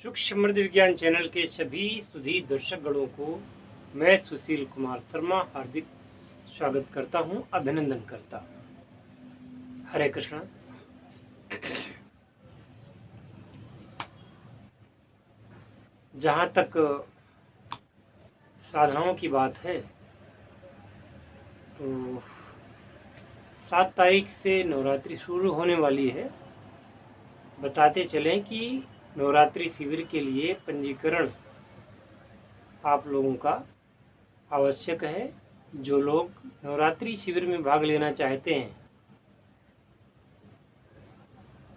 सुख समृद्धि विज्ञान चैनल के सभी सुधी दर्शक गणों को मैं सुशील कुमार शर्मा हार्दिक स्वागत करता हूं, अभिनंदन करता हूं। हरे कृष्ण। जहां तक साधनाओं की बात है तो 7 तारीख से नवरात्रि शुरू होने वाली है। बताते चलें कि नवरात्रि शिविर के लिए पंजीकरण आप लोगों का आवश्यक है। जो लोग नवरात्रि शिविर में भाग लेना चाहते हैं,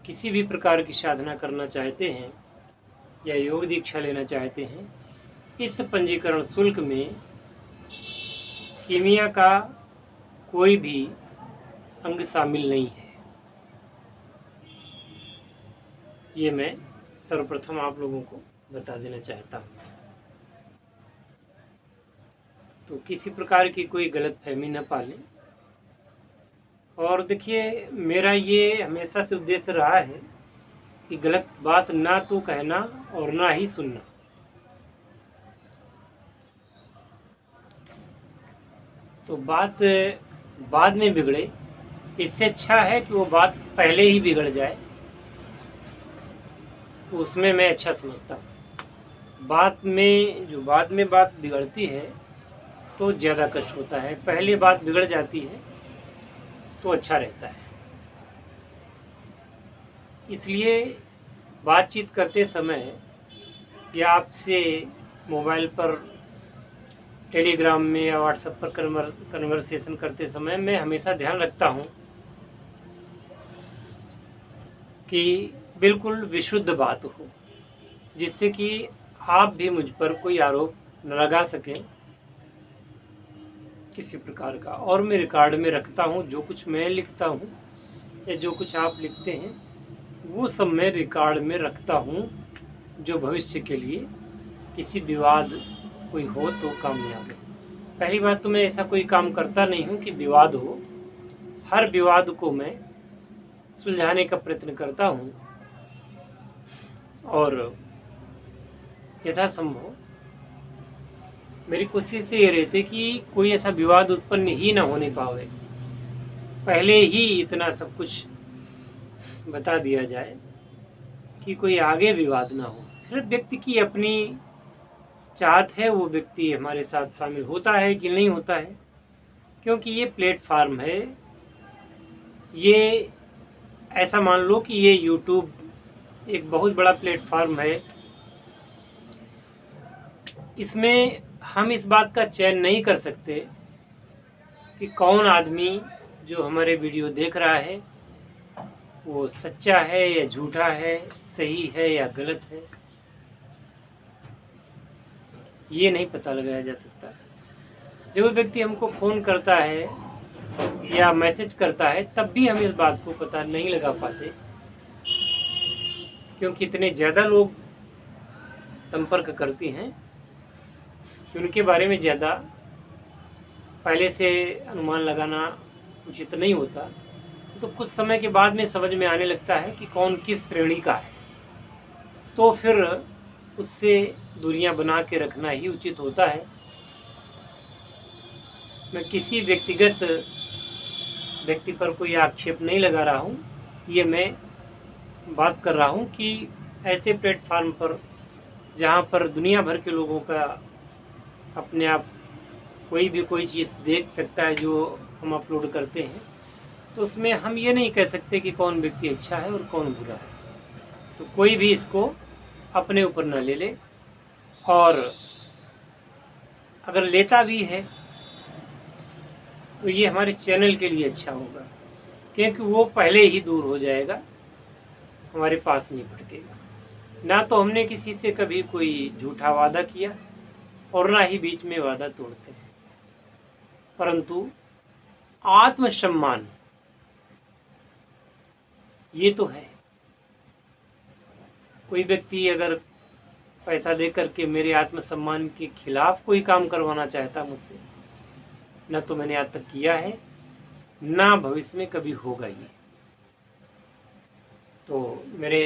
किसी भी प्रकार की साधना करना चाहते हैं या योग दीक्षा लेना चाहते हैं, इस पंजीकरण शुल्क में कीमिया का कोई भी अंग शामिल नहीं है। ये मैं सर्वप्रथम आप लोगों को बता देना चाहता हूँ, तो किसी प्रकार की कोई गलतफहमी न पालें। और देखिए, मेरा ये हमेशा से उद्देश्य रहा है कि गलत बात ना तो कहना और ना ही सुनना। तो बात बाद में बिगड़े, इससे अच्छा है कि वो बात पहले ही बिगड़ जाए, तो उसमें मैं अच्छा समझता हूँ। बाद में बात बिगड़ती है तो ज़्यादा कष्ट होता है, पहले बात बिगड़ जाती है तो अच्छा रहता है। इसलिए बातचीत करते समय या आपसे मोबाइल पर, टेलीग्राम में या व्हाट्सएप पर कन्वर्सेशन करते समय मैं हमेशा ध्यान रखता हूँ कि बिल्कुल विशुद्ध बात हो, जिससे कि आप भी मुझ पर कोई आरोप न लगा सकें किसी प्रकार का। और मैं रिकॉर्ड में रखता हूँ, जो कुछ मैं लिखता हूँ या जो कुछ आप लिखते हैं वो सब मैं रिकॉर्ड में रखता हूँ, जो भविष्य के लिए किसी विवाद कोई हो तो काम में आवे। पहली बात तो मैं ऐसा कोई काम करता नहीं हूँ कि विवाद हो। हर विवाद को मैं सुलझाने का प्रयत्न करता हूँ और यथासंभव मेरी कोशिश ये रहती कि कोई ऐसा विवाद उत्पन्न ही ना होने पावे, पहले ही इतना सब कुछ बता दिया जाए कि कोई आगे विवाद ना हो। फिर व्यक्ति की अपनी चाहत है, वो व्यक्ति हमारे साथ शामिल होता है कि नहीं होता है, क्योंकि ये प्लेटफार्म है। ये ऐसा मान लो कि ये यूट्यूब एक बहुत बड़ा प्लेटफार्म है। इसमें हम इस बात का चयन नहीं कर सकते कि कौन आदमी जो हमारे वीडियो देख रहा है वो सच्चा है या झूठा है, सही है या गलत है। ये नहीं पता लगाया जा सकता। जो व्यक्ति हमको फ़ोन करता है या मैसेज करता है, तब भी हम इस बात को पता नहीं लगा पाते, क्योंकि इतने ज़्यादा लोग संपर्क करते हैं कि उनके बारे में ज़्यादा पहले से अनुमान लगाना उचित नहीं होता। तो कुछ समय के बाद में समझ में आने लगता है कि कौन किस श्रेणी का है, तो फिर उससे दूरियां बना के रखना ही उचित होता है। मैं किसी व्यक्तिगत व्यक्ति पर कोई आक्षेप नहीं लगा रहा हूँ, ये मैं बात कर रहा हूँ कि ऐसे प्लेटफार्म पर जहाँ पर दुनिया भर के लोगों का अपने आप कोई भी कोई चीज़ देख सकता है जो हम अपलोड करते हैं, तो उसमें हम ये नहीं कह सकते कि कौन व्यक्ति अच्छा है और कौन बुरा है। तो कोई भी इसको अपने ऊपर न ले ले, और अगर लेता भी है तो ये हमारे चैनल के लिए अच्छा होगा, क्योंकि वो पहले ही दूर हो जाएगा, हमारे पास नहीं भटकेगा। ना तो हमने किसी से कभी कोई झूठा वादा किया और ना ही बीच में वादा तोड़ते हैं, परंतु आत्मसम्मान ये तो है। कोई व्यक्ति अगर पैसा दे करके मेरे आत्मसम्मान के खिलाफ कोई काम करवाना चाहता मुझसे, न तो मैंने आज तक किया है, ना भविष्य में कभी होगा ये। तो मेरे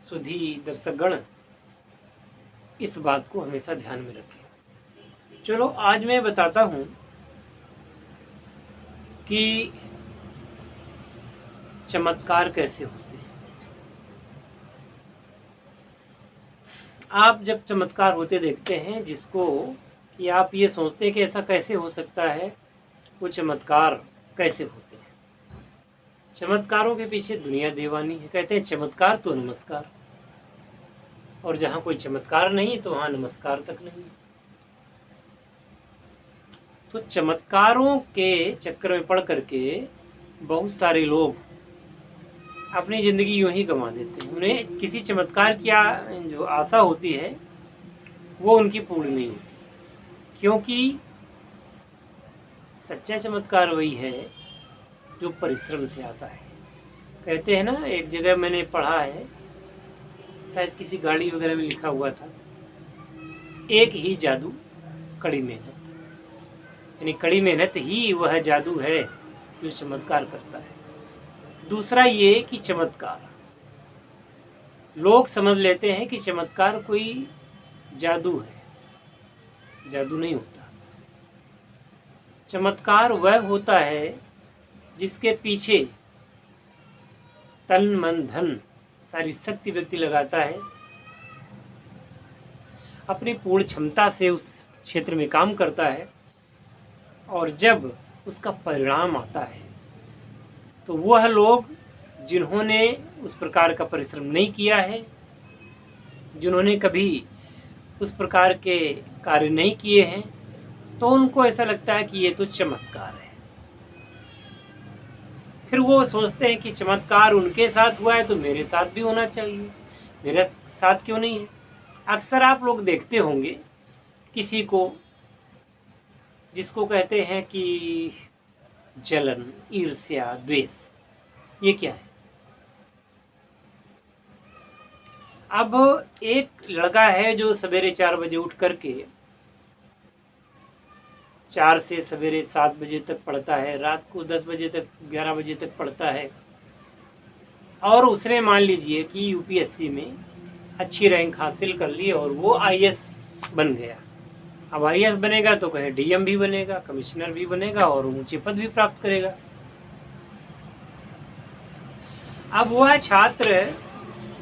सुधी दर्शकगण, इस बात को हमेशा ध्यान में रखें। चलो आज मैं बताता हूँ कि चमत्कार कैसे होते हैं। आप जब चमत्कार होते देखते हैं जिसको कि आप ये सोचते हैं कि ऐसा कैसे हो सकता है, वो चमत्कार कैसे होते हैं। चमत्कारों के पीछे दुनिया दीवानी है। कहते हैं चमत्कार तो नमस्कार, और जहाँ कोई चमत्कार नहीं तो वहाँ नमस्कार तक नहीं। तो चमत्कारों के चक्कर में पड़ करके बहुत सारे लोग अपनी ज़िंदगी यूं ही गंवा देते हैं। उन्हें किसी चमत्कार की जो आशा होती है वो उनकी पूर्ण नहीं होती, क्योंकि सच्चा चमत्कार वही है जो परिश्रम से आता है। कहते हैं ना, एक जगह मैंने पढ़ा है, शायद किसी गाड़ी वगैरह में लिखा हुआ था, एक ही जादू कड़ी मेहनत। यानी कड़ी मेहनत ही वह जादू है जो चमत्कार करता है। दूसरा ये कि चमत्कार, लोग समझ लेते हैं कि चमत्कार कोई जादू है, जादू नहीं होता। चमत्कार वह होता है जिसके पीछे तन मन धन सारी शक्ति व्यक्ति लगाता है, अपनी पूर्ण क्षमता से उस क्षेत्र में काम करता है, और जब उसका परिणाम आता है तो वह लोग जिन्होंने उस प्रकार का परिश्रम नहीं किया है, जिन्होंने कभी उस प्रकार के कार्य नहीं किए हैं, तो उनको ऐसा लगता है कि ये तो चमत्कार है। फिर वो सोचते हैं कि चमत्कार उनके साथ हुआ है तो मेरे साथ भी होना चाहिए, मेरे साथ क्यों नहीं है। अक्सर आप लोग देखते होंगे किसी को, जिसको कहते हैं कि जलन, ईर्ष्या, द्वेष, ये क्या है। अब एक लड़का है जो सवेरे 4 बजे उठ करके 4 से सवेरे 7 बजे तक पढ़ता है, रात को 10 बजे तक 11 बजे तक पढ़ता है, और उसने मान लीजिए कि यूपीएससी में अच्छी रैंक हासिल कर ली और वो आईएएस बन गया। अब आईएएस बनेगा तो कहीं डीएम भी बनेगा, कमिश्नर भी बनेगा और ऊंचे पद भी प्राप्त करेगा। अब वह छात्र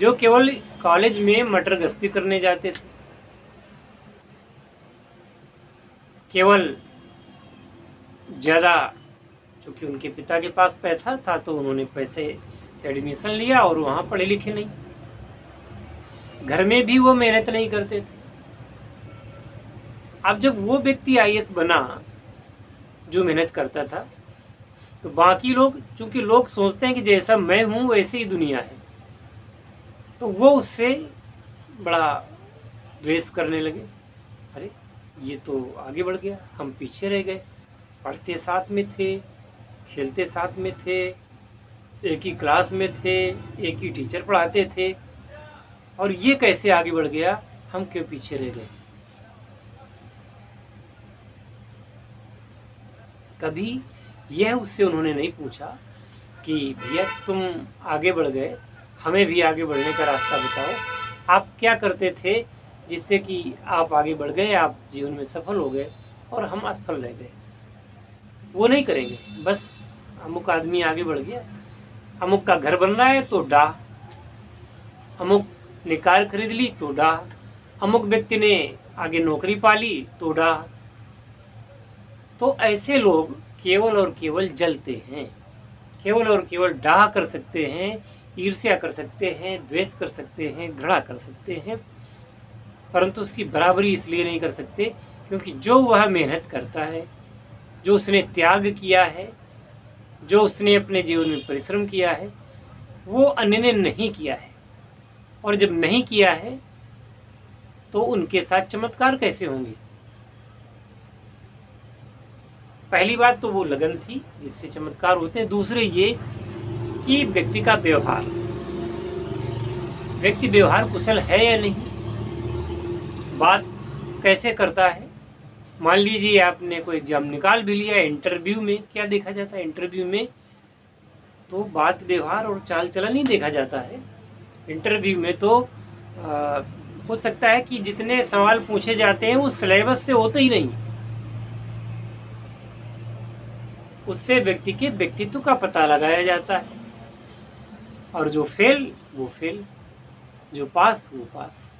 जो केवल कॉलेज में मटर गश्ती करने जाते थे, केवल ज़्यादा चूँकि उनके पिता के पास पैसा था तो उन्होंने पैसे से एडमिशन लिया और वहाँ पढ़े लिखे नहीं, घर में भी वो मेहनत नहीं करते थे। अब जब वो व्यक्ति आईएएस बना जो मेहनत करता था, तो बाकी लोग, चूंकि लोग सोचते हैं कि जैसा मैं हूँ वैसे ही दुनिया है, तो वो उससे बड़ा द्वेष करने लगे। अरे ये तो आगे बढ़ गया, हम पीछे रह गए। पढ़ते साथ में थे, खेलते साथ में थे, एक ही क्लास में थे, एक ही टीचर पढ़ाते थे, और ये कैसे आगे बढ़ गया, हम क्यों पीछे रह गए। कभी यह उससे उन्होंने नहीं पूछा कि भैया तुम आगे बढ़ गए, हमें भी आगे बढ़ने का रास्ता बताओ, आप क्या करते थे जिससे कि आप आगे बढ़ गए, आप जीवन में सफल हो गए और हम असफल रह गए। वो नहीं करेंगे। बस अमुक आदमी आगे बढ़ गया, अमुक का घर बन रहा है तो डाह, अमुक ने कार खरीद ली तो डाह, अमुक व्यक्ति ने आगे नौकरी पा ली तो डाह। तो ऐसे लोग केवल और केवल जलते हैं, केवल और केवल डाह कर सकते हैं, ईर्ष्या कर सकते हैं, द्वेष कर सकते हैं, घृणा कर सकते हैं, परंतु उसकी बराबरी इसलिए नहीं कर सकते क्योंकि जो वह मेहनत करता है, जो उसने त्याग किया है, जो उसने अपने जीवन में परिश्रम किया है, वो अन्य ने नहीं किया है। और जब नहीं किया है तो उनके साथ चमत्कार कैसे होंगे। पहली बात तो वो लगन थी जिससे चमत्कार होते हैं। दूसरे ये कि व्यक्ति का व्यवहार, व्यक्ति व्यवहार कुशल है या नहीं, बात कैसे करता है। मान लीजिए आपने कोई एग्जाम निकाल भी लिया, इंटरव्यू में क्या देखा जाता है, इंटरव्यू में तो बात व्यवहार और चाल चलन ही देखा जाता है। इंटरव्यू में तो हो सकता है कि जितने सवाल पूछे जाते हैं वो सिलेबस से होते ही नहीं, उससे व्यक्ति के व्यक्तित्व का पता लगाया जाता है। और जो फेल वो फेल, जो पास वो पास।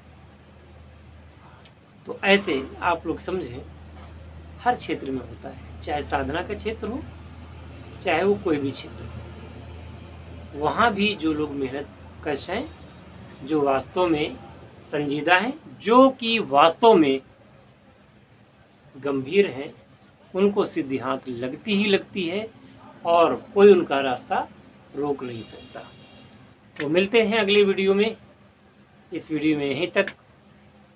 तो ऐसे आप लोग समझें, हर क्षेत्र में होता है, चाहे साधना का क्षेत्र हो, चाहे वो कोई भी क्षेत्र हो। वहाँ भी जो लोग मेहनत कश हैं, जो वास्तव में संजीदा हैं, जो कि वास्तव में गंभीर हैं, उनको सिद्धि हाथ लगती ही लगती है और कोई उनका रास्ता रोक नहीं सकता। तो मिलते हैं अगले वीडियो में। इस वीडियो में यहीं तक।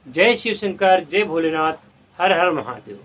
जय शिव शंकर, जय भोलेनाथ, हर हर महादेव।